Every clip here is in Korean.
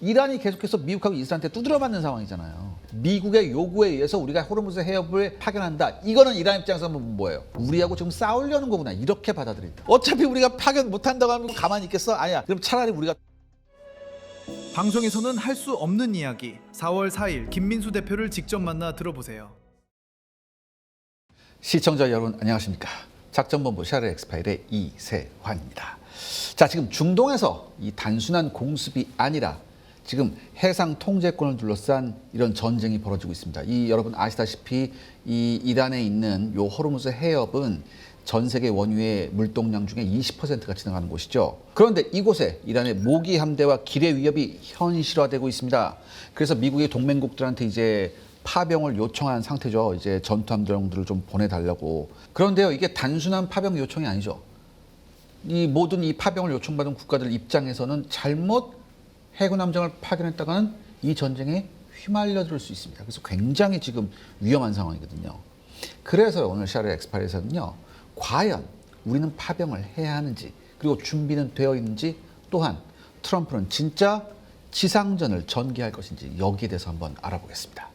이란이 계속해서 미국하고 이스라엘한테 두드려 맞는 상황이잖아요. 미국의 요구에 의해서 우리가 호르무즈 해협을 파견한다. 이거는 이란 입장에서 뭐예요? 우리하고 지금 싸우려는 거구나. 이렇게 받아들인다. 어차피 우리가 파견 못한다고 하면 가만히 있겠어? 아니야. 그럼 차라리 우리가 방송에서는 할 수 없는 이야기. 4월 4일 김민수 대표를 직접 만나 들어보세요. 시청자 여러분 안녕하십니까? 작전본부 샤르 엑스파일의 이세환입니다. 자, 지금 중동에서 이 단순한 공습이 아니라 지금 해상 통제권을 둘러싼 이런 전쟁이 벌어지고 있습니다. 이 여러분 아시다시피 이 이란에 있는 요 호르무즈 해협은 전 세계 원유의 물동량 중에 20%가 지나가는 곳이죠. 그런데 이곳에 이란의 모기 함대와 기뢰 위협이 현실화되고 있습니다. 그래서 미국의 동맹국들한테 이제 파병을 요청한 상태죠. 이제 전투함들을 좀 보내달라고. 그런데요, 이게 단순한 파병 요청이 아니죠. 이 모든 이 파병을 요청받은 국가들 입장에서는 잘못 해군 함정을 파견했다가는 이 전쟁에 휘말려들 수 있습니다. 그래서 굉장히 지금 위험한 상황이거든요. 그래서 오늘 샤르 엑스파일에서는요, 과연 우리는 파병을 해야 하는지, 그리고 준비는 되어 있는지, 또한 트럼프는 진짜 지상전을 전개할 것인지 여기에 대해서 한번 알아보겠습니다.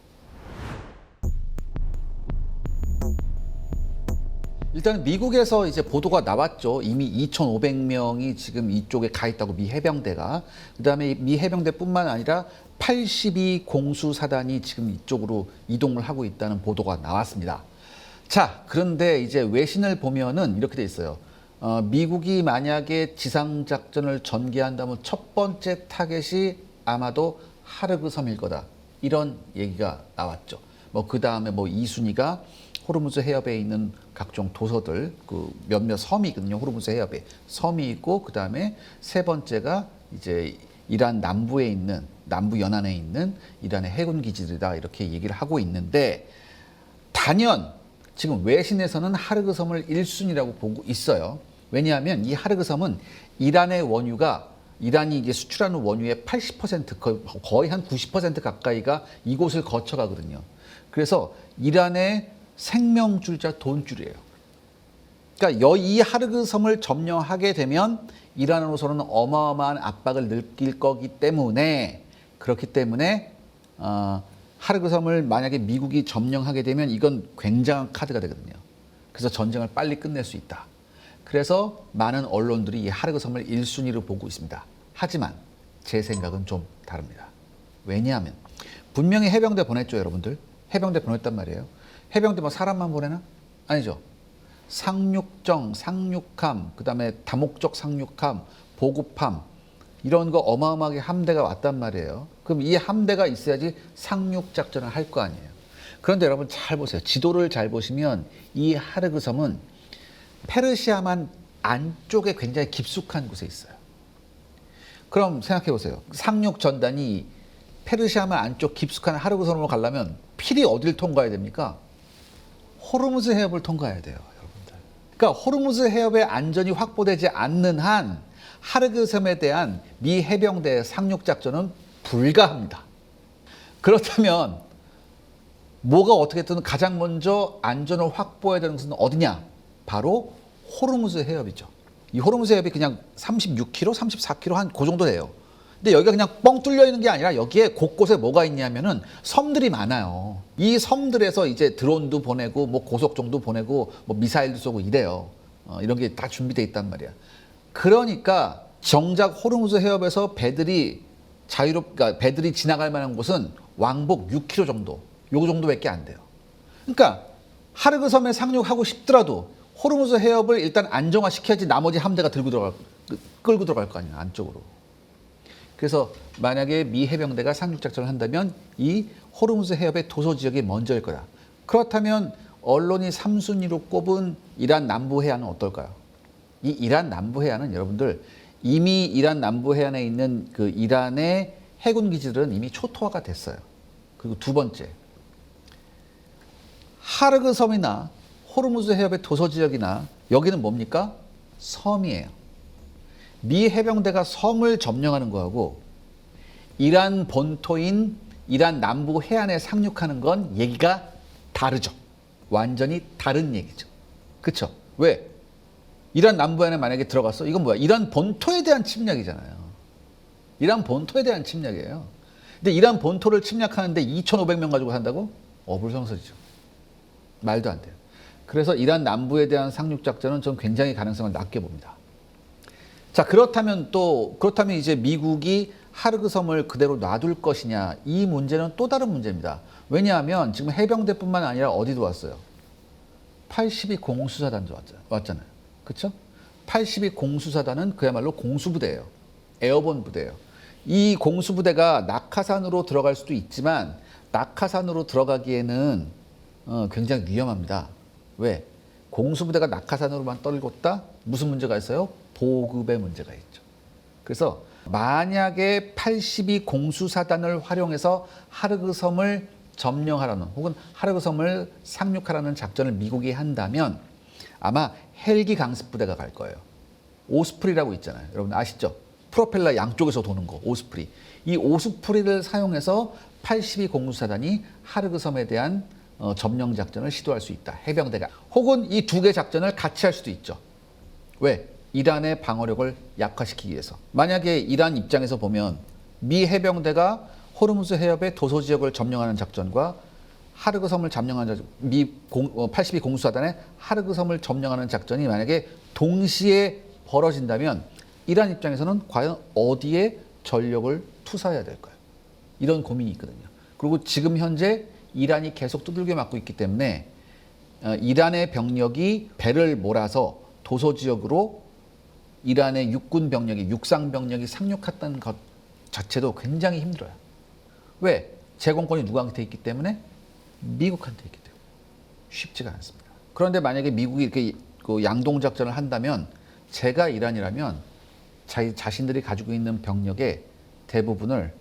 일단 미국에서 이제 보도가 나왔죠. 이미 2,500명이 지금 이쪽에 가 있다고 미 해병대가. 그다음에 미 해병대뿐만 아니라 82 공수사단이 지금 이쪽으로 이동을 하고 있다는 보도가 나왔습니다. 자, 그런데 이제 외신을 보면은 이렇게 돼 있어요. 미국이 만약에 지상작전을 전개한다면 첫 번째 타겟이 아마도 하르그 섬일 거다. 이런 얘기가 나왔죠. 뭐 그 다음에 뭐 2순위가 호르무즈 해협에 있는 각종 도서들, 그 몇몇 섬이 있거든요. 호르무즈 해협에 섬이 있고, 그 다음에 세 번째가 이제 이란 남부에 있는, 남부 연안에 있는 이란의 해군 기지들이다. 이렇게 얘기를 하고 있는데, 단연 지금 외신에서는 하르그 섬을 1순위라고 보고 있어요. 왜냐하면 이 하르그 섬은 이란의 원유가, 이란이 이제 수출하는 원유의 80%, 거의 한 90% 가까이가 이곳을 거쳐가거든요. 그래서 이란의 생명줄자 돈줄이에요. 그러니까 이 하르그 섬을 점령하게 되면 이란으로서는 어마어마한 압박을 느낄 거기 때문에, 그렇기 때문에 하르그 섬을 만약에 미국이 점령하게 되면 이건 굉장한 카드가 되거든요. 그래서 전쟁을 빨리 끝낼 수 있다. 그래서 많은 언론들이 이 하르그 섬을 1순위로 보고 있습니다. 하지만 제 생각은 좀 다릅니다. 왜냐하면 분명히 해병대 보냈죠, 여러분들. 해병대 보냈단 말이에요. 해병대 뭐 사람만 보내나? 아니죠. 상륙정, 상륙함, 그 다음에 다목적 상륙함, 보급함, 이런 거 어마어마하게 함대가 왔단 말이에요. 그럼 이 함대가 있어야지 상륙작전을 할 거 아니에요. 그런데 여러분 잘 보세요. 지도를 잘 보시면 이 하르그 섬은 페르시아만 안쪽에 굉장히 깊숙한 곳에 있어요. 그럼 생각해 보세요. 상륙 전단이 페르시아만 안쪽 깊숙한 하르그 섬으로 가려면 필히 어디를 통과해야 됩니까? 호르무즈 해협을 통과해야 돼요, 여러분들. 그러니까 호르무즈 해협의 안전이 확보되지 않는 한 하르그 섬에 대한 미 해병대의 상륙 작전은 불가합니다. 그렇다면 뭐가 어떻게든 가장 먼저 안전을 확보해야 되는 것은 어디냐? 바로 호르무즈 해협이죠. 이 호르무즈 해협이 그냥 36km, 34km 한 그 정도 돼요. 근데 여기가 그냥 뻥 뚫려 있는 게 아니라 여기에 곳곳에 뭐가 있냐면은 섬들이 많아요. 이 섬들에서 이제 드론도 보내고 뭐 고속정도 보내고 뭐 미사일도 쏘고 이래요. 이런 게 다 준비돼 있단 말이야. 그러니까 정작 호르무즈 해협에서 배들이 그러니까 배들이 지나갈 만한 곳은 왕복 6km 정도, 요 정도밖에 안 돼요. 그러니까 하르그 섬에 상륙하고 싶더라도 호르무즈 해협을 일단 안정화시켜야지 나머지 함대가 끌고 들어갈 거 아니야, 안쪽으로. 그래서 만약에 미 해병대가 상륙작전을 한다면 이 호르무즈 해협의 도서 지역이 먼저일 거다. 그렇다면 언론이 3순위로 꼽은 이란 남부 해안은 어떨까요? 이 이란 남부 해안은 여러분들 이미 이란 남부 해안에 있는 그 이란의 해군 기지들은 이미 초토화가 됐어요. 그리고 두 번째, 하르그 섬이나 호르무즈 해협의 도서 지역이나 여기는 뭡니까? 섬이에요. 미 해병대가 섬을 점령하는 거하고 이란 본토인 이란 남부 해안에 상륙하는 건 얘기가 다르죠. 완전히 다른 얘기죠. 그렇죠? 왜? 이란 남부 해안에 만약에 들어갔어? 이건 뭐야? 이란 본토에 대한 침략이잖아요. 이란 본토에 대한 침략이에요. 근데 이란 본토를 침략하는데 2,500명 가지고 산다고? 어불성설이죠. 말도 안 돼요. 그래서 이란 남부에 대한 상륙작전은 전 굉장히 가능성을 낮게 봅니다. 자, 그렇다면 이제 미국이 하르그 섬을 그대로 놔둘 것이냐, 이 문제는 또 다른 문제입니다. 왜냐하면 지금 해병대뿐만 아니라 어디도 왔어요. 82 공수사단도 왔잖아요. 그렇죠? 82 공수사단은 그야말로 공수부대예요. 에어본 부대예요. 이 공수부대가 낙하산으로 들어갈 수도 있지만 낙하산으로 들어가기에는 굉장히 위험합니다. 왜? 공수부대가 낙하산으로만 떨궜다? 무슨 문제가 있어요? 보급의 문제가 있죠. 그래서 만약에 82 공수사단을 활용해서 하르그 섬을 점령하라는 혹은 하르그 섬을 상륙하라는 작전을 미국이 한다면 아마 헬기 강습 부대가 갈 거예요. 오스프리라고 있잖아요. 여러분 아시죠? 프로펠러 양쪽에서 도는 거, 오스프리. 이 오스프리를 사용해서 82 공수사단이 하르그 섬에 대한 점령 작전을 시도할 수 있다. 해병대가. 혹은 이 두 개 작전을 같이 할 수도 있죠. 왜? 이란의 방어력을 약화시키기 위해서. 만약에 이란 입장에서 보면 미 해병대가 호르무즈 해협의 도서 지역을 점령하는 작전과 하르그 섬을 점령하는 82 공수사단의 하르그 섬을 점령하는 작전이 만약에 동시에 벌어진다면 이란 입장에서는 과연 어디에 전력을 투사해야 될까요? 이런 고민이 있거든요. 그리고 지금 현재 이란이 계속 두들겨 맞고 있기 때문에 이란의 병력이 배를 몰아서 도서 지역으로 이란의 육군 병력이, 육상 병력이 상륙했다는 것 자체도 굉장히 힘들어요. 왜? 제공권이 누구한테 있기 때문에? 미국한테 있기 때문에. 쉽지가 않습니다. 그런데 만약에 미국이 이렇게 그 양동작전을 한다면 제가 이란이라면 자신들이 가지고 있는 병력의 대부분을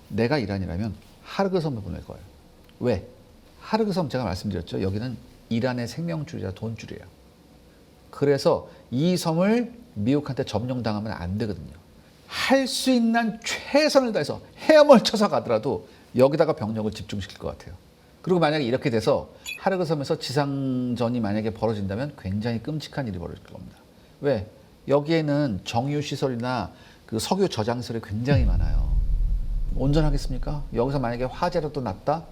내가 이란이라면 하르그 섬에 보낼 거예요. 왜? 하르그 섬 제가 말씀드렸죠. 여기는 이란의 생명줄이라 돈줄이에요. 그래서 이 섬을 미국한테 점령당하면 안 되거든요. 할 수 있는 최선을 다해서 헤엄을 쳐서 가더라도 여기다가 병력을 집중시킬 것 같아요. 그리고 만약에 이렇게 돼서 하르그 섬에서 지상전이 만약에 벌어진다면 굉장히 끔찍한 일이 벌어질 겁니다. 왜? 여기에는 정유시설이나 그 석유 저장시설이 굉장히 많아요. 온전하겠습니까? 여기서 만약에 화재라도 났다?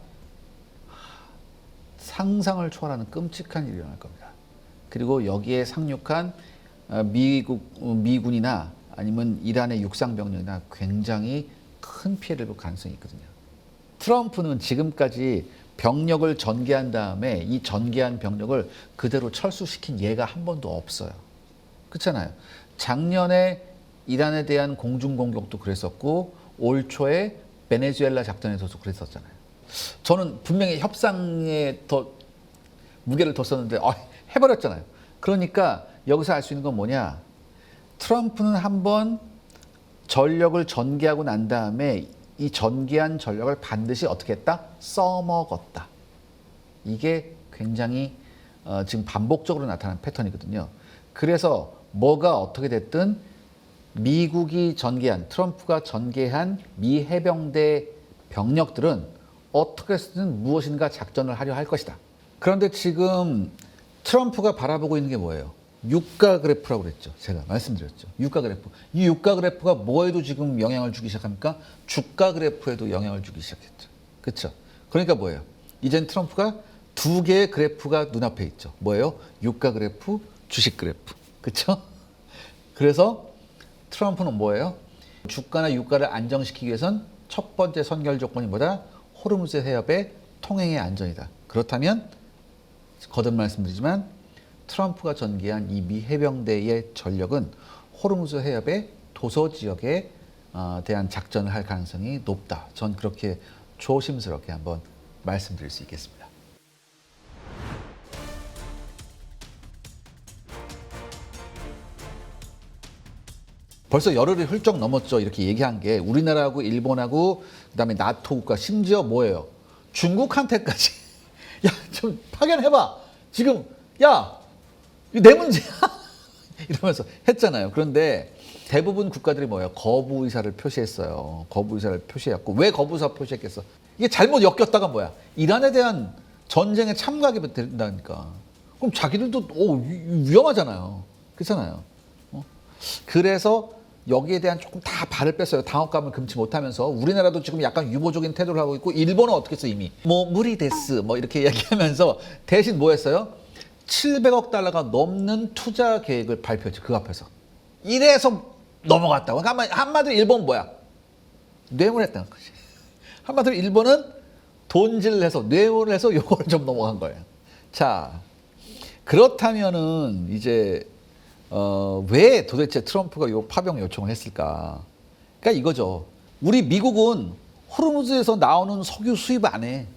상상을 초월하는 끔찍한 일이 일어날 겁니다. 그리고 여기에 상륙한 미군이나 아니면 이란의 육상병력이나 굉장히 큰 피해를 볼 가능성이 있거든요. 트럼프는 지금까지 병력을 전개한 다음에 이 전개한 병력을 그대로 철수시킨 예가 한 번도 없어요. 그렇잖아요. 작년에 이란에 대한 공중공격도 그랬었고 올 초에 베네수엘라 작전에서도 그랬었잖아요. 저는 분명히 협상에 더 무게를 뒀었는데 해버렸잖아요. 그러니까 여기서 알 수 있는 건 뭐냐. 트럼프는 한번 전력을 전개하고 난 다음에 이 전개한 전력을 반드시 어떻게 했다? 써먹었다. 이게 굉장히 지금 반복적으로 나타나는 패턴이거든요. 그래서 뭐가 어떻게 됐든 미국이 전개한, 트럼프가 전개한 미 해병대 병력들은 어떻게 해서든 무엇인가 작전을 하려 할 것이다. 그런데 지금 트럼프가 바라보고 있는 게 뭐예요? 유가 그래프라고 그랬죠. 제가 말씀드렸죠. 유가 그래프. 이 유가 그래프가 뭐에도 지금 영향을 주기 시작합니까? 주가 그래프에도 영향을 주기 시작했죠. 그렇죠? 그러니까 뭐예요? 이젠 트럼프가 두 개의 그래프가 눈앞에 있죠. 뭐예요? 유가 그래프, 주식 그래프. 그렇죠? 그래서 트럼프는 뭐예요? 주가나 유가를 안정시키기 위해선 첫 번째 선결 조건이 뭐다? 호르무즈 해협의 통행의 안전이다. 그렇다면 거듭 말씀드리지만 트럼프가 전개한 이 미 해병대의 전력은 호르무즈 해협의 도서 지역에 대한 작전을 할 가능성이 높다. 전 그렇게 조심스럽게 한번 말씀드릴 수 있겠습니다. 벌써 열흘이 훌쩍 넘었죠. 이렇게 얘기한 게 우리나라하고 일본하고 그다음에 나토 국가 심지어 뭐예요? 중국한테까지 야, 좀 파견해봐. 지금 야, 이거 내 문제야. 이러면서 했잖아요. 그런데 대부분 국가들이 뭐예요? 거부 의사를 표시했어요. 거부 의사를 표시했고 왜 거부 의사 표시했겠어? 이게 잘못 엮였다가 뭐야? 이란에 대한 전쟁에 참가하게 된다니까. 그럼 자기들도 위험하잖아요. 그렇잖아요. 그래서 여기에 대한 조금 다 발을 뺐어요. 당혹감을 금치 못하면서. 우리나라도 지금 약간 유보적인 태도를 하고 있고, 일본은 어떻게 했어 이미. 뭐 무리 데스 뭐 이렇게 이야기하면서 대신 뭐 했어요? 700억 달러가 넘는 투자 계획을 발표했죠. 그 앞에서. 이래서 넘어갔다고. 그러니까 한마디로 일본 뭐야? 뇌물했다는 거지. 한마디로 일본은 돈질을 해서 뇌물을 해서 요거를 좀 넘어간 거예요. 자, 그렇다면은 이제 왜 도대체 트럼프가 요 파병 요청을 했을까? 그러니까 이거죠. 우리 미국은 호르무즈에서 나오는 석유 수입 안 해.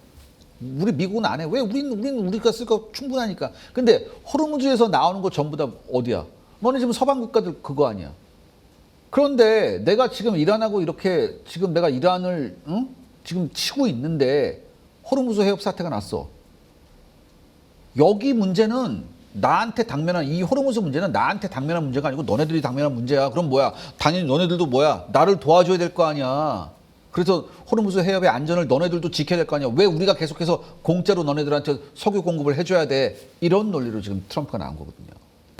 우리 미국은 안 해. 왜? 우리는 우리가 쓸 거 충분하니까. 근데 호르무즈에서 나오는 거 전부 다 어디야? 너네 지금 서방 국가들 그거 아니야. 그런데 내가 지금 이란하고 이렇게 지금 내가 이란을 지금 치고 있는데 호르무즈 해협 사태가 났어. 여기 문제는 나한테 당면한 이 호르무즈 문제는 나한테 당면한 문제가 아니고 너네들이 당면한 문제야. 그럼 뭐야? 당연히 너네들도 뭐야? 나를 도와줘야 될 거 아니야. 그래서 호르무즈 해협의 안전을 너네들도 지켜야 될 거 아니야. 왜 우리가 계속해서 공짜로 너네들한테 석유 공급을 해줘야 돼? 이런 논리로 지금 트럼프가 나온 거거든요.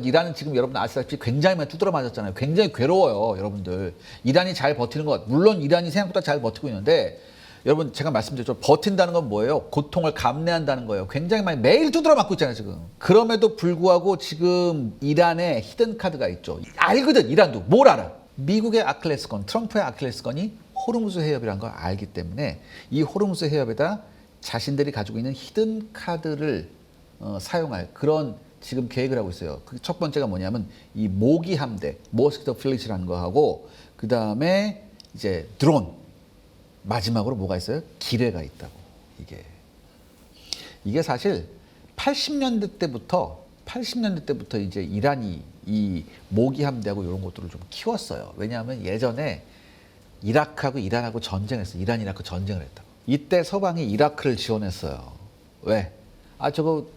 이란은 지금 여러분 아시다시피 굉장히 많이 두드러 맞았잖아요. 굉장히 괴로워요, 여러분들. 이란이 잘 버티는 것, 물론 이란이 생각보다 잘 버티고 있는데 여러분 제가 말씀드렸죠. 버틴다는 건 뭐예요? 고통을 감내한다는 거예요. 굉장히 많이 매일 두드러 맞고 있잖아요, 지금. 그럼에도 불구하고 지금 이란에 히든 카드가 있죠. 알거든, 이란도. 뭘 알아? 미국의 아킬레스건, 트럼프의 아킬레스건이 호르무즈 해협이라는 걸 알기 때문에 이 호르무즈 해협에다 자신들이 가지고 있는 히든 카드를 사용할 그런 지금 계획을 하고 있어요. 그 첫 번째가 뭐냐면 이 모기 함대, 모스키토 플리츠라는 거 하고 그 다음에 이제 드론, 마지막으로 뭐가 있어요? 기뢰가 있다고. 이게 사실 80년대 때부터 이제 이란이 이 모기 함대하고 이런 것들을 좀 키웠어요. 왜냐하면 예전에 이라크하고 이란하고 전쟁했어요. 이란 이라크 전쟁을 했다고. 이때 서방이 이라크를 지원했어요. 왜? 저거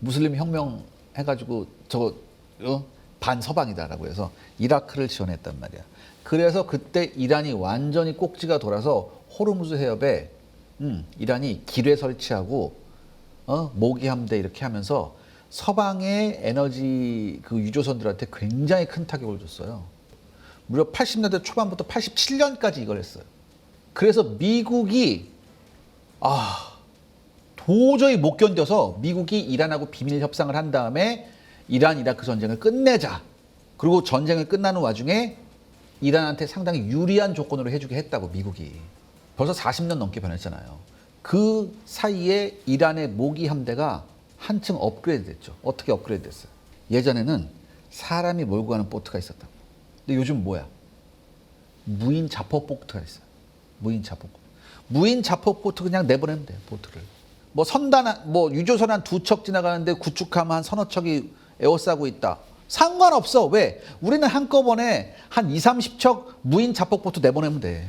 무슬림 혁명 해가지고 저거 반서방이다라고 해서 이라크를 지원했단 말이야. 그래서 그때 이란이 완전히 꼭지가 돌아서 호르무즈 해협에 이란이 기뢰 설치하고 모기 함대 이렇게 하면서 서방의 에너지 그 유조선들한테 굉장히 큰 타격을 줬어요. 무려 80년대 초반부터 87년까지 이걸 했어요. 그래서 미국이 도저히 못 견뎌서 미국이 이란하고 비밀 협상을 한 다음에 이란 이라크 전쟁을 끝내자. 그리고 전쟁을 끝나는 와중에 이란한테 상당히 유리한 조건으로 해주게 했다고 미국이. 벌써 40년 넘게 변했잖아요. 그 사이에 이란의 모기 함대가 한층 업그레이드 됐죠. 어떻게 업그레이드 됐어요? 예전에는 사람이 몰고 가는 보트가 있었다고. 근데 요즘 뭐야? 무인 자포 보트가 있어요. 무인 자포 보트 그냥 내보내면 돼, 보트를. 뭐 선단, 뭐 유조선 한 2척 지나가는데 구축함 한 서너 척이 에워싸고 있다. 상관없어. 왜? 우리는 한꺼번에 한 2, 30척 무인 자폭 보트 내보내면 돼.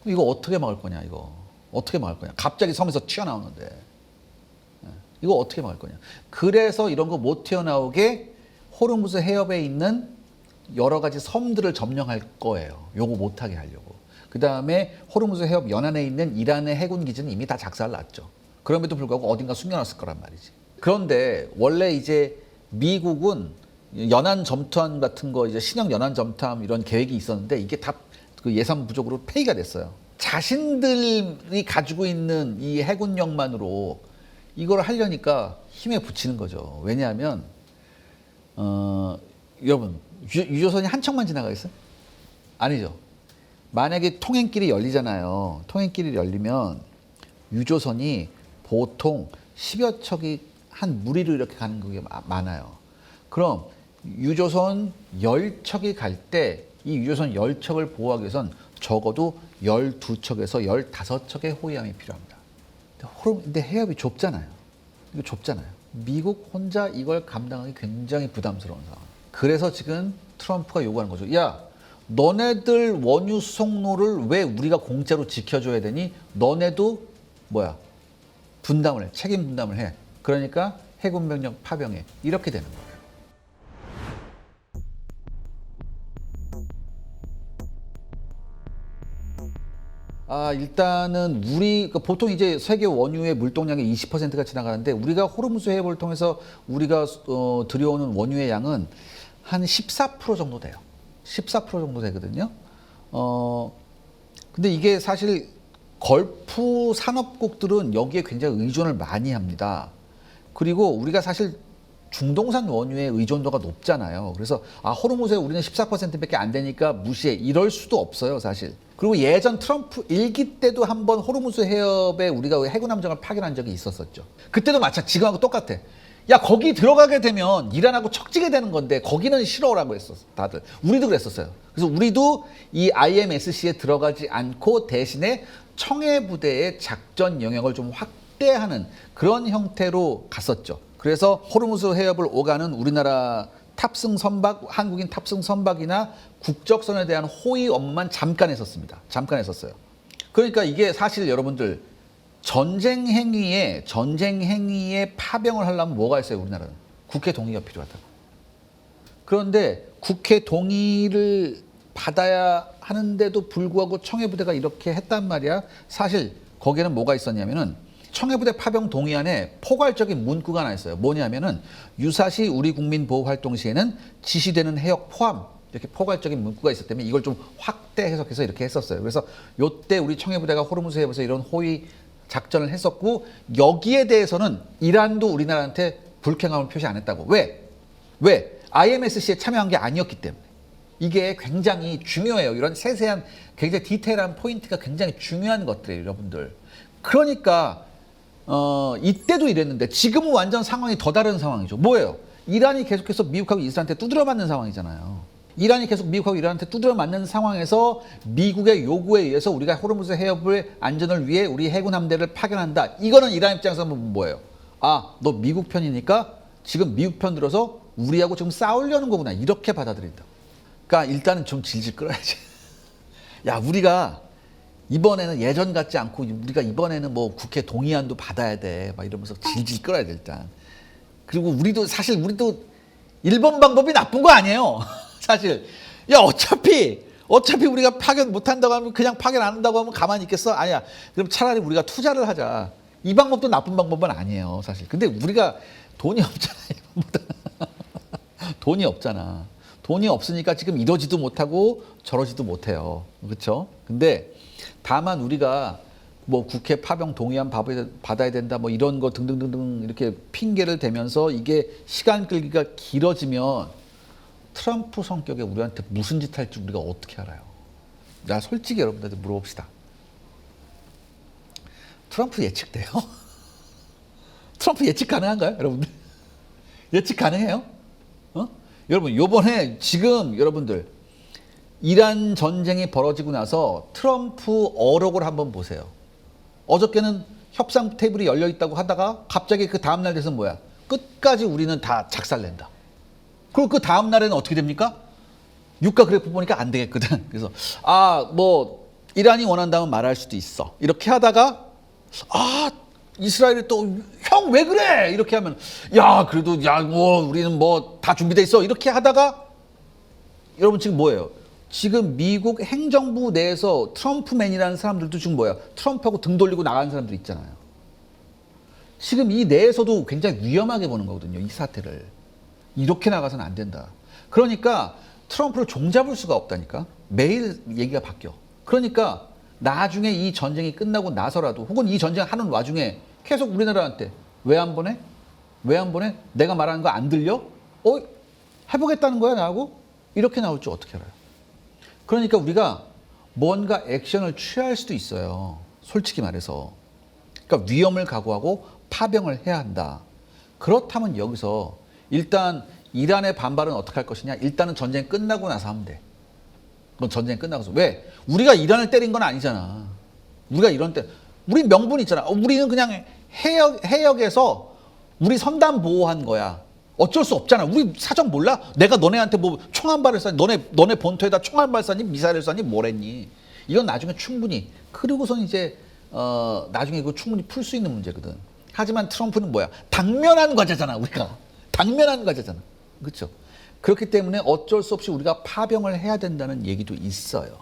이거 어떻게 막을 거냐, 이거. 어떻게 막을 거냐. 갑자기 섬에서 튀어나오는데. 이거 어떻게 막을 거냐. 그래서 이런 거 못 튀어나오게 호르무즈 해협에 있는 여러 가지 섬들을 점령할 거예요. 요거 못하게 하려고. 그 다음에 호르무즈 해협 연안에 있는 이란의 해군 기지는 이미 다 작살 났죠. 그럼에도 불구하고 어딘가 숨겨놨을 거란 말이지. 그런데 원래 이제 미국은 연안 점투함 같은 거 이제 신형 연안 점투함 이런 계획이 있었는데 이게 다 그 예산 부족으로 폐기가 됐어요. 자신들이 가지고 있는 이 해군력만으로 이걸 하려니까 힘에 부치는 거죠. 왜냐하면 여러분 유조선이 한 척만 지나가겠어요? 아니죠. 만약에 통행길이 열리잖아요. 통행길이 열리면 유조선이 보통 10여 척이 한 무리로 이렇게 가는 게 많아요. 그럼 유조선 10척이 갈 때 이 유조선 10척을 보호하기 위해선 적어도 12척에서 15척의 호위함이 필요합니다. 근데 해협이 좁잖아요. 이거 좁잖아요. 미국 혼자 이걸 감당하기 굉장히 부담스러운 상황. 그래서 지금 트럼프가 요구하는 거죠. 야, 너네들 원유 수송로를 왜 우리가 공짜로 지켜줘야 되니? 너네도 뭐야? 분담을 해. 책임 분담을 해. 그러니까 해군 병력 파병해. 이렇게 되는 거예요. 일단은 보통 이제 세계 원유의 물동량의 20%가 지나가는데 우리가 호르무즈 해협을 통해서 우리가 들여오는 원유의 양은 한 14% 정도 돼요. 14% 정도 되거든요. 근데 이게 사실 걸프 산업국들은 여기에 굉장히 의존을 많이 합니다. 그리고 우리가 사실 중동산 원유의 의존도가 높잖아요. 그래서 호르무즈에 우리는 14%밖에 안 되니까 무시해. 이럴 수도 없어요, 사실. 그리고 예전 트럼프 일기 때도 한번 호르무즈 해협에 우리가 해군 함정을 파견한 적이 있었었죠. 그때도 마찬가지, 지금하고 똑같아. 야, 거기 들어가게 되면 이란하고 척지게 되는 건데 거기는 싫어라고 했었어, 다들. 우리도 그랬었어요. 그래서 우리도 이 IMSC에 들어가지 않고 대신에 청해부대의 작전 영역을 좀 확대하는 그런 형태로 갔었죠. 그래서 호르무즈 해협을 오가는 우리나라 탑승 선박, 한국인 탑승 선박이나 국적선에 대한 호위 업무만 잠깐 했었습니다. 잠깐 했었어요. 그러니까 이게 사실 여러분들 전쟁 행위에 파병을 하려면 뭐가 있어요, 우리나라는? 국회 동의가 필요하다고. 그런데 국회 동의를 받아야 하는데도 불구하고 청해부대가 이렇게 했단 말이야. 사실 거기에는 뭐가 있었냐면은 청해부대 파병 동의안에 포괄적인 문구가 하나 있어요. 뭐냐면은 유사시 우리 국민 보호 활동 시에는 지시되는 해역 포함, 이렇게 포괄적인 문구가 있었기 때문에 이걸 좀 확대 해석해서 이렇게 했었어요. 그래서 요때 우리 청해부대가 호르무즈 해협에서 이런 호위 작전을 했었고, 여기에 대해서는 이란도 우리나라한테 불쾌감을 표시 안 했다고. 왜? IMSC에 참여한 게 아니었기 때문에. 이게 굉장히 중요해요. 이런 세세한, 굉장히 디테일한 포인트가 굉장히 중요한 것들이에요, 여러분들. 그러니까 이때도 이랬는데 지금은 완전 상황이 더 다른 상황이죠. 뭐예요? 이란이 계속해서 미국하고 이스라엘한테 두드려 맞는 상황이잖아요. 이란이 계속 미국하고 이란한테 두드려 맞는 상황에서 미국의 요구에 의해서 우리가 호르무즈 해협의 안전을 위해 우리 해군 함대를 파견한다. 이거는 이란 입장에서 뭐예요? 너 미국 편이니까 지금 미국 편 들어서 우리하고 지금 싸우려는 거구나. 이렇게 받아들인다. 그러니까 일단은 좀 질질 끌어야지. 야, 우리가 이번에는 예전 같지 않고 우리가 이번에는 뭐 국회 동의안도 받아야 돼. 막 이러면서 질질 끌어야 돼, 일단. 그리고 우리도 일본 방법이 나쁜 거 아니에요. 사실. 야, 어차피 우리가 파견 못 한다고 하면, 그냥 파견 안 한다고 하면 가만히 있겠어? 아니야. 그럼 차라리 우리가 투자를 하자. 이 방법도 나쁜 방법은 아니에요, 사실. 근데 우리가 돈이 없잖아, 이번보다. 돈이 없잖아. 돈이 없으니까 지금 이러지도 못하고 저러지도 못해요. 그렇죠? 근데 다만 우리가 뭐 국회 파병 동의안 받아야 된다, 뭐 이런 거 등등등등 이렇게 핑계를 대면서 이게 시간 끌기가 길어지면 트럼프 성격에 우리한테 무슨 짓 할지 우리가 어떻게 알아요? 나 솔직히 여러분들한테 물어봅시다. 트럼프 예측돼요? 트럼프 예측 가능한가요, 여러분들? 예측 가능해요? 여러분, 요번에 지금 여러분들 이란 전쟁이 벌어지고 나서 트럼프 어록을 한번 보세요. 어저께는 협상 테이블이 열려 있다고 하다가 갑자기 그 다음날 돼서 뭐야? 끝까지 우리는 다 작살낸다. 그리고 그 다음날에는 어떻게 됩니까? 유가 그래프 보니까 안 되겠거든. 그래서 뭐 이란이 원한다면 말할 수도 있어. 이렇게 하다가 이스라엘이 또 형 왜 그래? 이렇게 하면 그래도 뭐 우리는 뭐 다 준비돼 있어. 이렇게 하다가 여러분 지금 뭐예요? 지금 미국 행정부 내에서 트럼프맨이라는 사람들도 지금 뭐야? 트럼프하고 등 돌리고 나가는 사람들 있잖아요. 지금 이 내에서도 굉장히 위험하게 보는 거거든요, 이 사태를. 이렇게 나가서는 안 된다. 그러니까 트럼프를 종잡을 수가 없다니까. 매일 얘기가 바뀌어. 그러니까 나중에 이 전쟁이 끝나고 나서라도, 혹은 이 전쟁 하는 와중에 계속 우리나라한테 왜 안 보내? 왜 안 보내? 내가 말하는 거 안 들려? 해보겠다는 거야, 나하고? 이렇게 나올 줄 어떻게 알아요? 그러니까 우리가 뭔가 액션을 취할 수도 있어요. 솔직히 말해서. 그러니까 위험을 각오하고 파병을 해야 한다. 그렇다면 여기서 일단 이란의 반발은 어떻게 할 것이냐? 일단은 전쟁 끝나고 나서 하면 돼. 그건 전쟁 끝나고서. 왜? 우리가 이란을 때린 건 아니잖아. 우리 명분이 있잖아. 우리는 그냥 해역에서 우리 선단 보호한 거야. 어쩔 수 없잖아. 우리 사정 몰라? 내가 너네한테 뭐 총 한 발을 쐈니? 너네 본토에다 총 한 발 쐈니? 미사일을 쐈니? 뭘 했니? 이건 나중에 충분히. 그리고선 이제 나중에 이거 충분히 풀 수 있는 문제거든. 하지만 트럼프는 뭐야? 당면한 과제잖아, 우리가. 당면한 과제잖아. 그렇죠? 그렇기 때문에 어쩔 수 없이 우리가 파병을 해야 된다는 얘기도 있어요.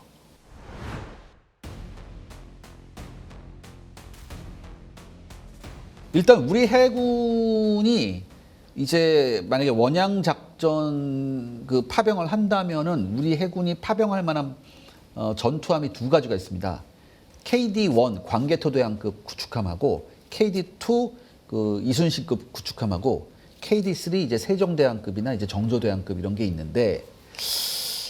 일단 우리 해군이 이제 만약에 원양 작전 그 파병을 한다면은 우리 해군이 파병할 만한 전투함이 두 가지가 있습니다. KD-1 광개토대왕급 구축함하고 KD-2 그 이순신급 구축함하고 KD-3 이제 세종대왕급이나 이제 정조대왕급 이런 게 있는데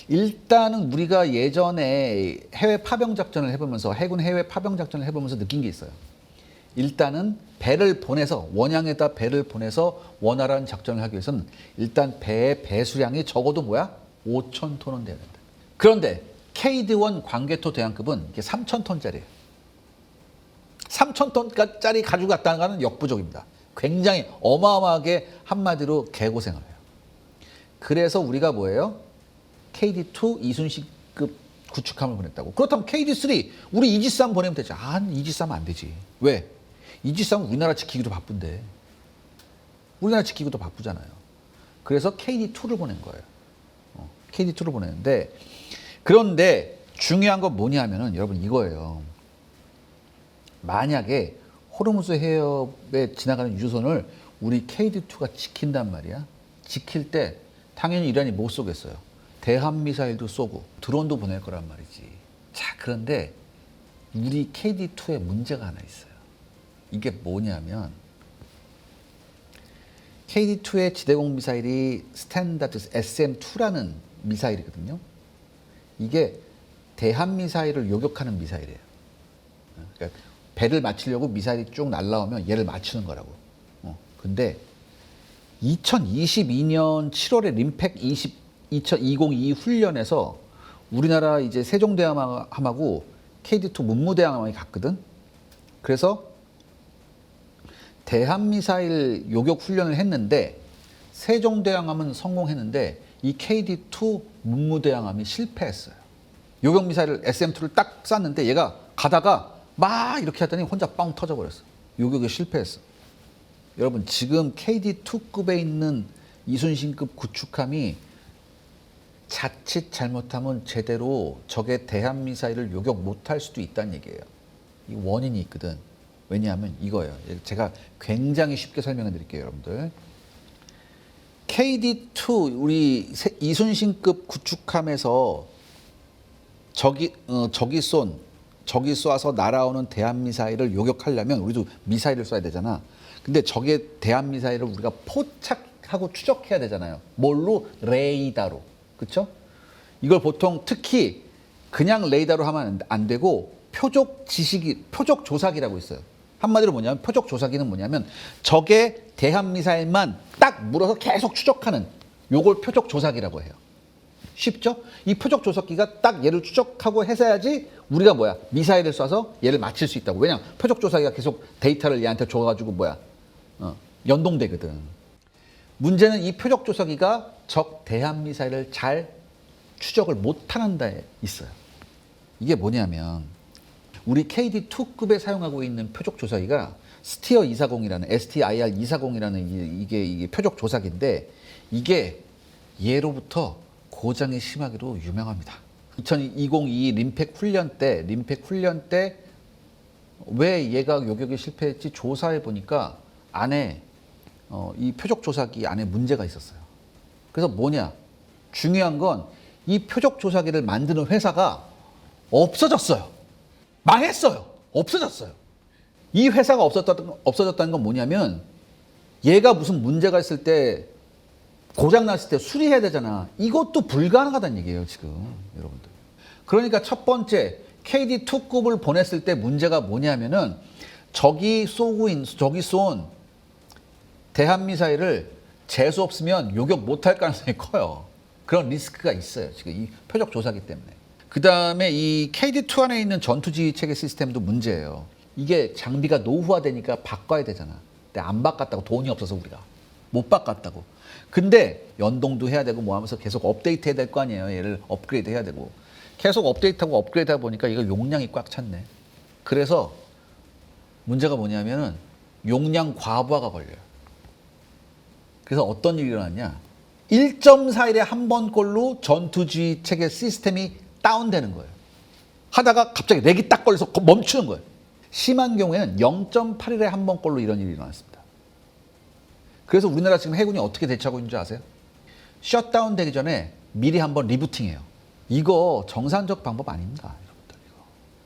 일단은 우리가 예전에 해외 파병 작전을 해보면서 해군 해외 파병 작전을 해보면서 느낀 게 있어요. 일단은 배를 보내서 원양에다 배를 보내서 원활한 작전을 하기 위해서는 일단 배의 배수량이 적어도 뭐야? 5,000톤은 돼야 된다. 그런데 KD-1 광개토 대왕급은 이게 3,000톤짜리예요. 3,000톤짜리 가지고 갔다는 거는 역부족입니다. 굉장히 어마어마하게 한마디로 개고생을 해요. 그래서 우리가 뭐예요? KD-2 이순신급 구축함을 보냈다고. 그렇다면 KD-3 우리 이지스-3 보내면 되지. 이지스-3 안 되지. 왜? 이지스-3은 우리나라 지키기도 바쁜데. 우리나라 지키기도 바쁘잖아요. 그래서 KD-2를 보낸 거예요. KD-2를 보냈는데 그런데 중요한 건 뭐냐면은 여러분 이거예요. 만약에 호르무즈 해협에 지나가는 유조선을 우리 KD-2가 지킨단 말이야. 지킬 때 당연히 이란이 못 쏘겠어요. 대함미사일도 쏘고 드론도 보낼 거란 말이지. 자, 그런데 우리 KD-2에 문제가 하나 있어요. 이게 뭐냐면 KD-2의 지대공 미사일이 스탠다드 SM-2라는 미사일이거든요. 이게 대함미사일을 요격하는 미사일이에요. 그러니까 배를 맞추려고 미사일이 쭉 날라오면 얘를 맞추는 거라고. 근데 2022년 7월에 림팩 2022 훈련에서 우리나라 이제 세종대왕함하고 KD-2 문무대왕함이 갔거든. 그래서 대함미사일 요격 훈련을 했는데 세종대왕함은 성공했는데 이 KD-2 문무대왕함이 실패했어요. 요격미사일 SM-2를 딱 쐈는데 얘가 가다가 막 이렇게 하더니 혼자 뻥 터져버렸어. 요격에 실패했어. 여러분 지금 KD-2급에 있는 이순신급 구축함이 자칫 잘못하면 제대로 적의 대함미사일을 요격 못할 수도 있다는 얘기예요. 이 원인이 있거든. 왜냐하면 이거예요. 제가 굉장히 쉽게 설명해 드릴게요, 여러분들. KD-2 우리 이순신급 구축함에서 적이 쏴서 날아오는 대함미사일을 요격하려면 우리도 미사일을 쏴야 되잖아. 근데 적의 대함미사일을 우리가 포착하고 추적해야 되잖아요. 뭘로? 레이더로. 그렇죠? 이걸 보통 특히 그냥 레이더로 하면 안 되고 표적 조사기라고 있어요. 한마디로 뭐냐면 표적 조사기는 뭐냐면 적의 대함미사일만 딱 물어서 계속 추적하는 요걸 표적 조사기라고 해요. 쉽죠? 이 표적 조사기가 딱 얘를 추적하고 해서야지 우리가 뭐야 미사일을 쏴서 얘를 맞힐 수 있다고. 왜냐면 표적 조사기가 계속 데이터를 얘한테 줘가지고 연동되거든. 문제는 이 표적 조사기가 적 대함미사일을 잘 추적을 못하는 데 있어요. 이게 뭐냐면 우리 KD-2급에 사용하고 있는 표적 조사기가 스티어 240이라는 STIR 240이라는 이게 표적 조사기인데 이게 예로부터 고장이 심하기로 유명합니다. 2022 림팩 훈련 때 왜 얘가 요격에 실패했지 조사해 보니까 안에 이 표적 조사기 안에 문제가 있었어요. 그래서 뭐냐? 중요한 건 이 표적 조사기를 만드는 회사가 없어졌어요. 망했어요. 없어졌어요. 이 회사가 없어졌다는 건 뭐냐면 얘가 무슨 문제가 있을 때 고장 났을 때 수리해야 되잖아. 이것도 불가능하다는 얘기예요, 지금 여러분들. 그러니까 첫 번째 KD-2급을 보냈을 때 문제가 뭐냐면은 적이 쏜 대함미사일을 재수 없으면 요격 못할 가능성이 커요. 그런 리스크가 있어요, 지금 이 표적 조사기 때문에. 그 다음에 이 KD-2 안에 있는 전투지휘 체계 시스템도 문제예요. 이게 장비가 노후화되니까 바꿔야 되잖아. 근데 안 바꿨다고, 돈이 없어서 우리가 못 바꿨다고. 근데 연동도 해야 되고 뭐 하면서 계속 업데이트 해야 될 거 아니에요. 얘를 업그레이드 해야 되고. 계속 업데이트하고 업그레이드 하다 보니까 이거 용량이 꽉 찼네. 그래서 문제가 뭐냐면은 용량 과부하가 걸려요. 그래서 어떤 일이 일어났냐? 1.4일에 한 번꼴로 전투지휘 체계 시스템이 다운되는 거예요. 하다가 갑자기 렉이 딱 걸려서 멈추는 거예요. 심한 경우에는 0.8일에 한 번꼴로 이런 일이 일어났습니다. 그래서 우리나라 지금 해군이 어떻게 대처하고 있는 줄 아세요? 셧다운 되기 전에 미리 한번 리부팅해요. 이거 정상적 방법 아닙니다, 여러분들. 이거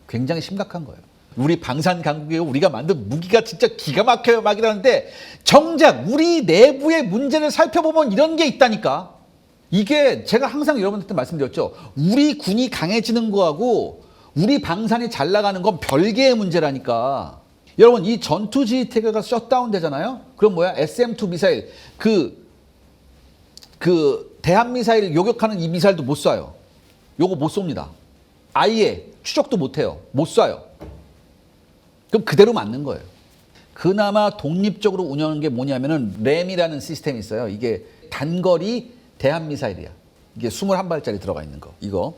굉장히 심각한 거예요. 우리 방산 강국에 우리가 만든 무기가 진짜 기가 막혀요 막 이러는데 정작 우리 내부의 문제를 살펴보면 이런 게 있다니까. 이게 제가 항상 여러분들한테 말씀드렸죠. 우리 군이 강해지는 거하고 우리 방산이 잘 나가는 건 별개의 문제라니까. 여러분 이 전투지휘 태교가 셧다운 되잖아요. 그럼 뭐야? SM-2 미사일 그 대한 미사일 요격하는 이 미사일도 못 쏴요. 요거 못 쏩니다. 아예 추적도 못 해요. 못 쏴요. 그럼 그대로 맞는 거예요. 그나마 독립적으로 운영하는 게 뭐냐면은 램이라는 시스템이 있어요. 이게 단거리 대한미사일이야. 이게 21발짜리 들어가 있는 거. 이거.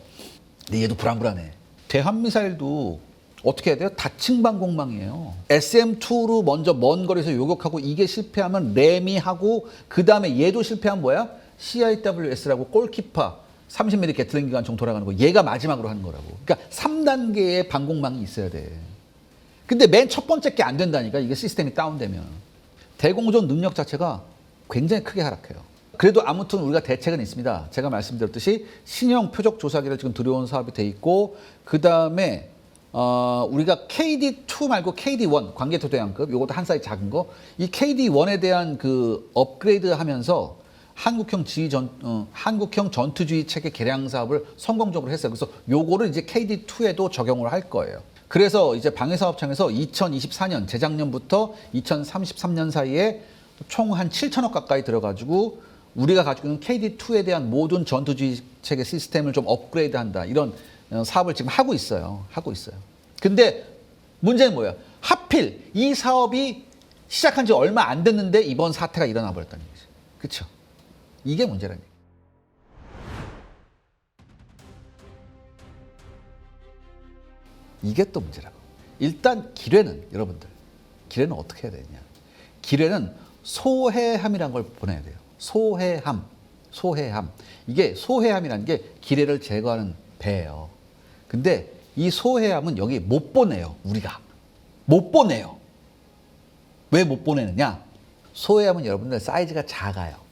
근데 얘도 불안불안해. 대한미사일도 어떻게 해야 돼요? 다층방공망이에요. SM-2로 먼저 먼 거리에서 요격하고 이게 실패하면 램이 하고 그 다음에 얘도 실패하면 뭐야? CIWS라고 골키파 30mm 게틀링 기관총 돌아가는 거. 얘가 마지막으로 하는 거라고. 그러니까 3단계의 방공망이 있어야 돼. 근데 맨 첫 번째 게 안 된다니까. 이게 시스템이 다운되면. 대공전 능력 자체가 굉장히 크게 하락해요. 그래도 아무튼 우리가 대책은 있습니다. 제가 말씀드렸듯이 신형 표적 조사기를 지금 들여온 사업이 돼 있고 그 다음에 우리가 KD2 말고 KD1 관계토대양급 요것도 한 사이즈 작은 거 이 KD1에 대한 그 업그레이드 하면서 한국형 전투주의 체계 개량 사업을 성공적으로 했어요. 그래서 요거를 이제 KD2에도 적용을 할 거예요. 그래서 이제 방위사업청에서 2024년 재작년부터 2033년 사이에 총 한 7천억 가까이 들어가지고 우리가 가지고 있는 KD2에 대한 모든 전투주의 체계 시스템을 좀 업그레이드한다. 이런 사업을 지금 하고 있어요. 근데 문제는 뭐예요? 하필 이 사업이 시작한 지 얼마 안 됐는데 이번 사태가 일어나 버렸다는 얘기죠. 그렇죠? 이게 문제라는 얘기예요. 이게 또 문제라고. 일단 기뢰는 여러분들. 기뢰는 어떻게 해야 되냐. 기뢰는 소해함이라는 걸 보내야 돼요. 소해함. 이게 소해함이라는 게 기뢰를 제거하는 배예요. 근데 이 소해함은 여기 못 보내요. 우리가. 못 보내요. 왜 못 보내느냐? 소해함은 여러분들 사이즈가 작아요.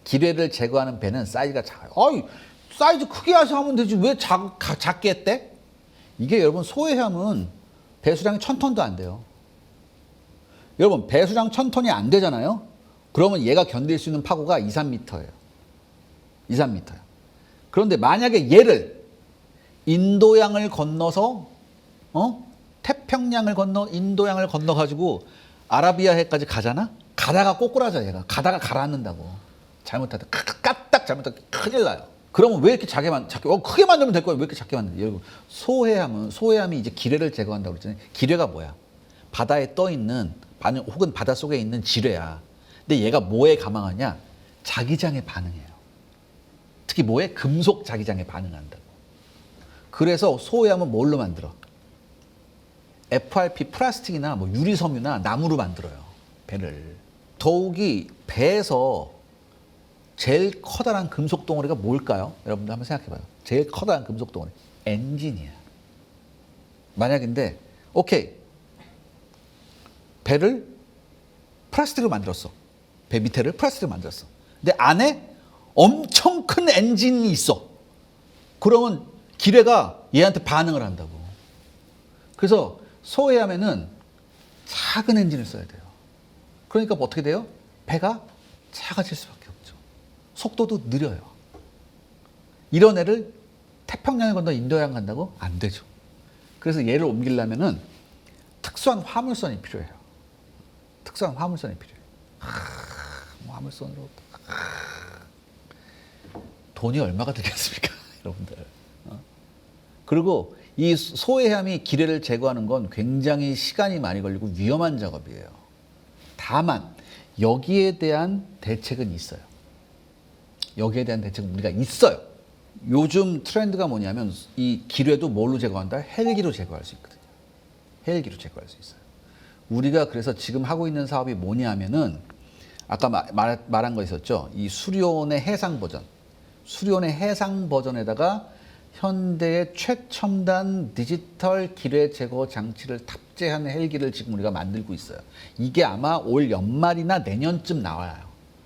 기뢰를 제거하는 배는 사이즈가 작아요. 아이, 사이즈 크게 하면 되지. 왜 작게 했대? 이게 여러분 소해함은 배수량이 1000톤도 안 돼요. 여러분 배수량 1000톤이 안 되잖아요. 그러면 얘가 견딜 수 있는 파고가 2, 3m예요. 2, 3m야. 그런데 만약에 얘를 인도양을 건너서 태평양을 건너 인도양을 건너 가지고 아라비아해까지 가잖아. 가다가 꼬꾸라져 얘가. 가다가 가라앉는다고. 잘못하다 까딱 잘못하다 큰일 나요. 그러면 왜 이렇게 작게 크게 만들면 될 거예요. 왜 이렇게 작게 만드냐. 여러분 소해함이 이제 기뢰를 제거한다고 그랬잖아요. 기뢰가 뭐야? 바다에 떠 있는 혹은 바닷속에 있는 지뢰야. 근데 얘가 뭐에 감항하냐? 자기장에 반응해요. 특히 뭐에? 금속 자기장에 반응한다고. 그래서 소해함은 뭘로 만들어? FRP 플라스틱이나 뭐 유리섬유나 나무로 만들어요. 배를. 더욱이 배에서 제일 커다란 금속 덩어리가 뭘까요? 여러분들 한번 생각해봐요. 제일 커다란 금속 덩어리. 엔진이야. 만약인데, 오케이. 배를 플라스틱으로 만들었어. 배 밑에를 플라스틱으로 만들었어. 근데 안에 엄청 큰 엔진이 있어. 그러면 기뢰가 얘한테 반응을 한다고. 그래서 소해함에는 작은 엔진을 써야 돼요. 그러니까 뭐 어떻게 돼요? 배가 작아질 수밖에 없죠. 속도도 느려요. 이런 애를 태평양을 건너 인도양 간다고? 안 되죠. 그래서 얘를 옮기려면은 특수한 화물선이 필요해요. 화물선으로. 돈이 얼마가 들겠습니까? 여러분들. 그리고 이 소해함이 기뢰를 제거하는 건 굉장히 시간이 많이 걸리고 위험한 작업이에요. 다만 여기에 대한 대책은 있어요. 여기에 대한 대책은 우리가 있어요. 요즘 트렌드가 뭐냐면 이 기뢰도 뭘로 제거한다? 헬기로 제거할 수 있거든요. 헬기로 제거할 수 있어요. 우리가 그래서 지금 하고 있는 사업이 뭐냐면은 아까 말한 거 있었죠. 이 수리온의 해상 버전. 수리온의 해상 버전에다가 현대의 최첨단 디지털 기뢰 제거 장치를 탑재한 헬기를 지금 우리가 만들고 있어요. 이게 아마 올 연말이나 내년쯤 나와요.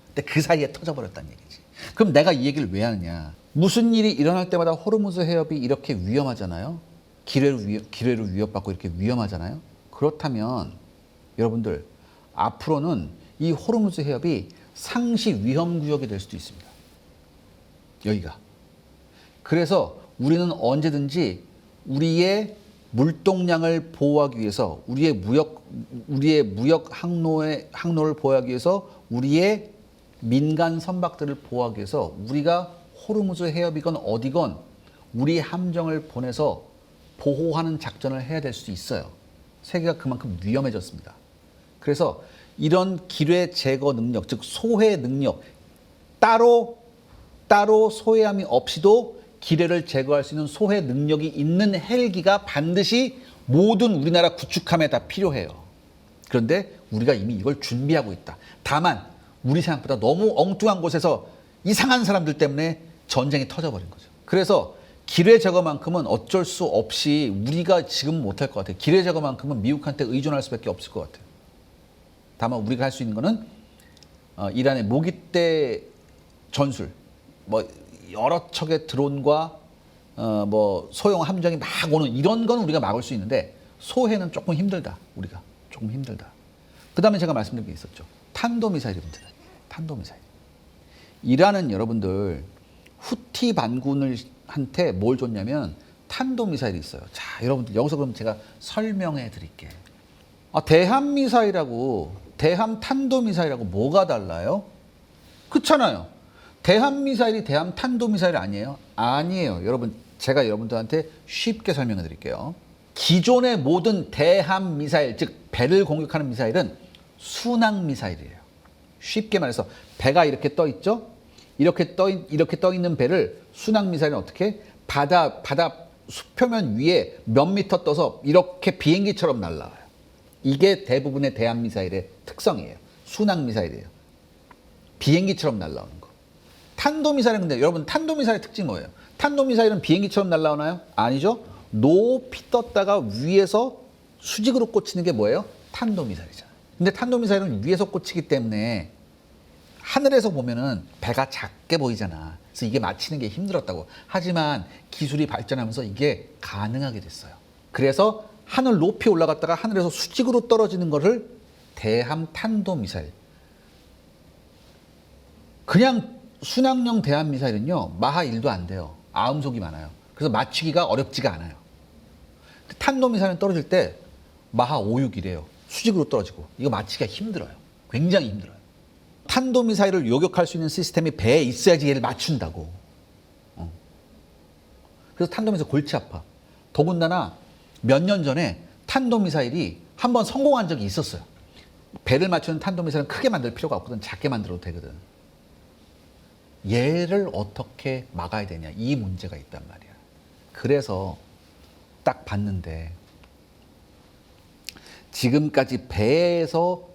근데 그 사이에 터져버렸다는 얘기지. 그럼 내가 이 얘기를 왜 하느냐. 무슨 일이 일어날 때마다 호르무즈 해협이 이렇게 위험하잖아요. 기뢰로 위협받고 이렇게 위험하잖아요. 그렇다면 여러분들 앞으로는 이 호르무즈 해협이 상시 위험 구역이 될 수도 있습니다. 여기가. 그래서 우리는 언제든지 우리의 물동량을 보호하기 위해서 우리의 무역 항로를 보호하기 위해서 우리의 민간 선박들을 보호하기 위해서 우리가 호르무즈 해협이건 어디건 우리 함정을 보내서 보호하는 작전을 해야 될 수도 있어요. 세계가 그만큼 위험해졌습니다. 그래서 이런 기뢰 제거 능력, 즉 소해 능력, 따로 소해함이 없이도 기뢰를 제거할 수 있는 소해 능력이 있는 헬기가 반드시 모든 우리나라 구축함에 다 필요해요. 그런데 우리가 이미 이걸 준비하고 있다. 다만 우리 생각보다 너무 엉뚱한 곳에서 이상한 사람들 때문에 전쟁이 터져버린 거죠. 그래서 기뢰 제거만큼은 어쩔 수 없이 우리가 지금 못할 것 같아요. 기뢰 제거만큼은 미국한테 의존할 수밖에 없을 것 같아요. 다만 우리가 할 수 있는 거는 이란의 모깃대 전술, 뭐 여러 척의 드론과 뭐 소형 함정이 막 오는 이런 건 우리가 막을 수 있는데 소해는 조금 힘들다. 우리가 조금 힘들다. 그다음에 제가 말씀드린 게 있었죠. 탄도미사일이 문제다. 탄도미사일. 이란은 여러분들 후티 반군한테 뭘 줬냐면 탄도미사일이 있어요. 자, 여러분들 여기서 그럼 제가 설명해 드릴게. 대함미사일하고 대함 탄도미사일하고 뭐가 달라요? 그렇잖아요. 대함 미사일이 대함 탄도 미사일 아니에요? 아니에요. 여러분, 제가 여러분들한테 쉽게 설명해 드릴게요. 기존의 모든 대함 미사일, 즉 배를 공격하는 미사일은 순항 미사일이에요. 쉽게 말해서 배가 이렇게 떠 있죠? 이렇게 떠 있는 배를 순항 미사일은 어떻게? 바다 수표면 위에 몇 미터 떠서 이렇게 비행기처럼 날아와요. 이게 대부분의 대함 미사일의 특성이에요. 순항 미사일이에요. 비행기처럼 날아오는 거. 탄도미사일은 근데 여러분 탄도미사일의 특징이 뭐예요? 탄도미사일은 비행기처럼 날아오나요? 아니죠. 높이 떴다가 위에서 수직으로 꽂히는 게 뭐예요? 탄도미사일이잖아요. 근데 탄도미사일은 위에서 꽂히기 때문에 하늘에서 보면은 배가 작게 보이잖아. 그래서 이게 맞히는 게 힘들었다고. 하지만 기술이 발전하면서 이게 가능하게 됐어요. 그래서 하늘 높이 올라갔다가 하늘에서 수직으로 떨어지는 거를 대함 탄도미사일. 그냥 순항용 대함 미사일은요, 마하 1도 안 돼요. 아음속이 많아요. 그래서 맞추기가 어렵지가 않아요. 탄도 미사일은 떨어질 때 마하 5, 6이래요. 수직으로 떨어지고. 이거 맞추기가 힘들어요. 굉장히 힘들어요. 탄도 미사일을 요격할 수 있는 시스템이 배에 있어야지 얘를 맞춘다고. 그래서 탄도 미사일 골치 아파. 더군다나 몇 년 전에 탄도 미사일이 한번 성공한 적이 있었어요. 배를 맞추는 탄도 미사일은 크게 만들 필요가 없거든. 작게 만들어도 되거든. 얘를 어떻게 막아야 되냐, 이 문제가 있단 말이야. 그래서 딱 봤는데 지금까지 배에서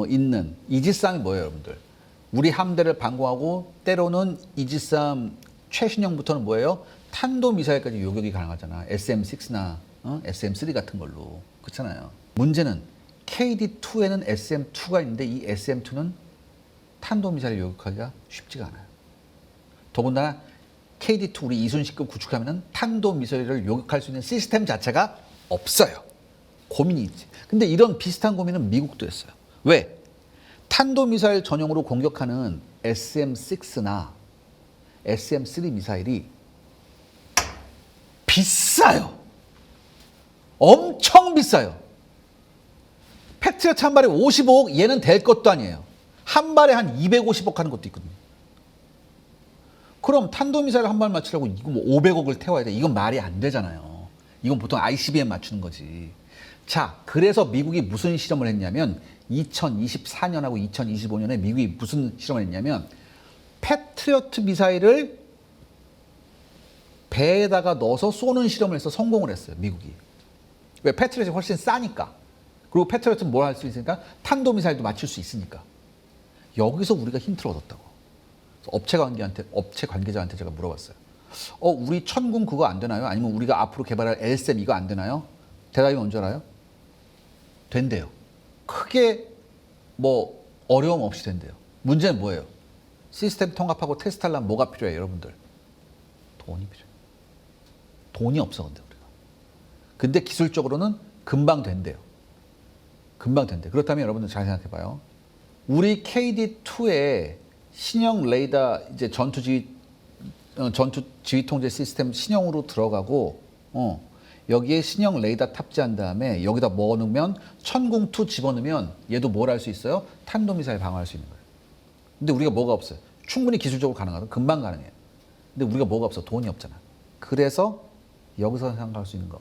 있는 이지스함이 뭐예요, 여러분들? 우리 함대를 방공하고 때로는 이지스함 최신형부터는 뭐예요? 탄도미사일까지 요격이 가능하잖아. SM6나 SM3 같은 걸로. 그렇잖아요. 문제는 KD2에는 SM2가 있는데 이 SM2는 탄도미사일을 요격하기가 쉽지가 않아요. 더군다나 KD2 우리 이순신급 구축하면은 탄도미사일을 요격할 수 있는 시스템 자체가 없어요. 고민이 있지. 근데 이런 비슷한 고민은 미국도 했어요. 왜? 탄도미사일 전용으로 공격하는 SM6나 SM3 미사일이 비싸요. 엄청 비싸요. 패트리어트 한 발에 55억, 얘는 될 것도 아니에요. 한 발에 한 250억 하는 것도 있거든요. 그럼 탄도미사일 한 발 맞추려고 이거 뭐 500억을 태워야 돼. 이건 말이 안 되잖아요. 이건 보통 ICBM 맞추는 거지. 자, 그래서 미국이 무슨 실험을 했냐면 2024년하고 2025년에 미국이 무슨 실험을 했냐면 패트리어트 미사일을 배에다가 넣어서 쏘는 실험을 해서 성공을 했어요. 미국이. 왜? 패트리어트가 훨씬 싸니까. 그리고 패트리어트는 뭘 할 수 있으니까 탄도미사일도 맞출 수 있으니까. 여기서 우리가 힌트를 얻었다고. 업체 관계자한테 제가 물어봤어요. 우리 천군 그거 안 되나요? 아니면 우리가 앞으로 개발할 LSM 이거 안 되나요? 대답이 뭔지 알아요? 된대요. 크게 어려움 없이 된대요. 문제는 뭐예요? 시스템 통합하고 테스트하려면 뭐가 필요해요, 여러분들? 돈이 필요해. 돈이 없어 근데 우리가. 근데 기술적으로는 금방 된대요. 금방 된대. 그렇다면 여러분들 잘 생각해 봐요. 우리 KD2의 신형 레이더 이제 전투 지휘 통제 시스템 신형으로 들어가고 여기에 신형 레이더 탑재한 다음에 여기다 뭐 넣으면 천궁2 집어넣으면 얘도 뭘 할 수 있어요? 탄도미사일 방어할 수 있는 거예요. 근데 우리가 뭐가 없어요? 충분히 기술적으로 가능하다. 금방 가능해요. 근데 우리가 뭐가 없어? 돈이 없잖아. 그래서 여기서 생각할 수 있는 거.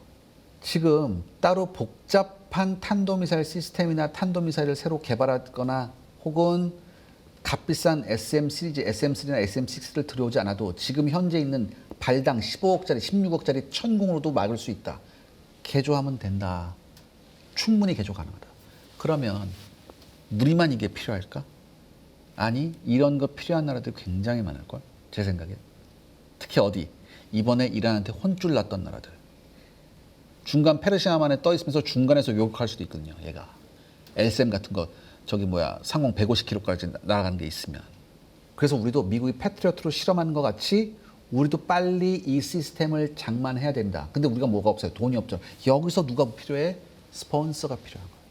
지금 따로 복잡한 탄도미사일 시스템이나 탄도미사일을 새로 개발하거나 혹은 값비싼 SM 시리즈, SM3나 SM6를 들여오지 않아도 지금 현재 있는 발당 15억짜리, 16억짜리 천궁으로도 막을 수 있다. 개조하면 된다. 충분히 개조 가능하다. 그러면 우리만 이게 필요할까? 아니, 이런 거 필요한 나라들이 굉장히 많을걸? 제 생각에. 특히 어디? 이번에 이란한테 혼쭐 났던 나라들. 중간 페르시아만에 떠 있으면서 중간에서 요격할 수도 있거든요. 얘가. LSM 같은 거 상공 150km까지 날아가는 게 있으면. 그래서 우리도 미국이 패트리어트로 실험하는 것 같이 우리도 빨리 이 시스템을 장만해야 된다. 근데 우리가 뭐가 없어요? 돈이 없죠. 여기서 누가 필요해? 스폰서가 필요한 거예요.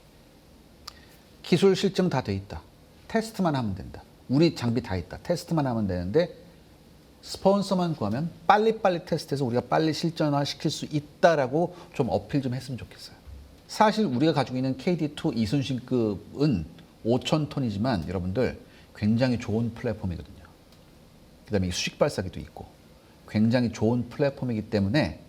기술 실증 다 돼 있다. 테스트만 하면 된다. 우리 장비 다 있다. 테스트만 하면 되는데 스폰서만 구하면 빨리빨리 테스트해서 우리가 빨리 실전화 시킬 수 있다라고 좀 어필 좀 했으면 좋겠어요. 사실 우리가 가지고 있는 KD2 이순신급은 5,000톤이지만 여러분들 굉장히 좋은 플랫폼이거든요. 그다음에 수직 발사기도 있고 굉장히 좋은 플랫폼이기 때문에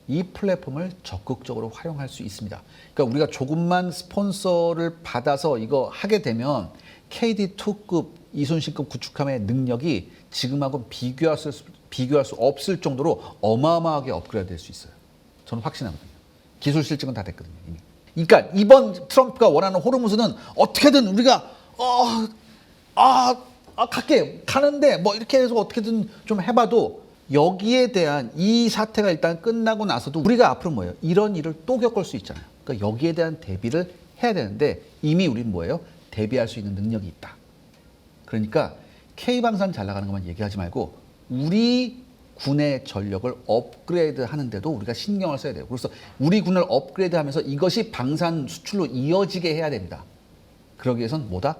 이 플랫폼을 적극적으로 활용할 수 있습니다. 그러니까 우리가 조금만 스폰서를 받아서 이거 하게 되면 KD2급 이순신급 구축함의 능력이 지금하고 비교할 수 없을 정도로 어마어마하게 업그레이드 될 수 있어요. 저는 확신하거든요. 기술 실증은 다 됐거든요. 이미. 그러니까 이번 트럼프가 원하는 호르무즈는 어떻게든 우리가 가는데 뭐 이렇게 해서 어떻게든 좀 해봐도 여기에 대한 이 사태가 일단 끝나고 나서도 우리가 앞으로 뭐예요? 이런 일을 또 겪을 수 있잖아요. 그러니까 여기에 대한 대비를 해야 되는데 이미 우리는 뭐예요? 대비할 수 있는 능력이 있다. 그러니까 K방산 잘 나가는 것만 얘기하지 말고 우리 군의 전력을 업그레이드 하는데도 우리가 신경을 써야 돼요. 그래서 우리 군을 업그레이드 하면서 이것이 방산 수출로 이어지게 해야 됩니다. 그러기 위해서는 뭐다?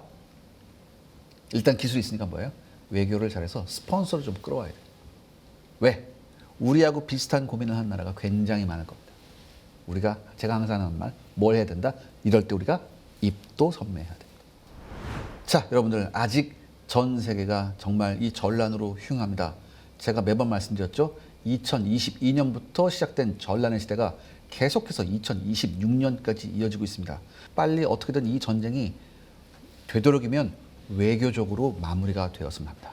일단 기술이 있으니까 뭐예요? 외교를 잘해서 스폰서를 좀 끌어와야 돼요. 왜? 우리하고 비슷한 고민을 하는 나라가 굉장히 많을 겁니다. 제가 항상 하는 말, 뭘 해야 된다? 이럴 때 우리가 입도 선매해야 됩니다. 자, 여러분들 아직 전 세계가 정말 이 전란으로 흉합니다. 제가 매번 말씀드렸죠. 2022년부터 시작된 전란의 시대가 계속해서 2026년까지 이어지고 있습니다. 빨리 어떻게든 이 전쟁이 되도록이면 외교적으로 마무리가 되었으면 합니다.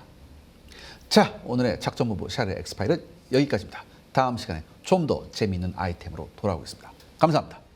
자, 오늘의 작전본부 샤르 엑스파일은 여기까지입니다. 다음 시간에 좀 더 재미있는 아이템으로 돌아오겠습니다. 감사합니다.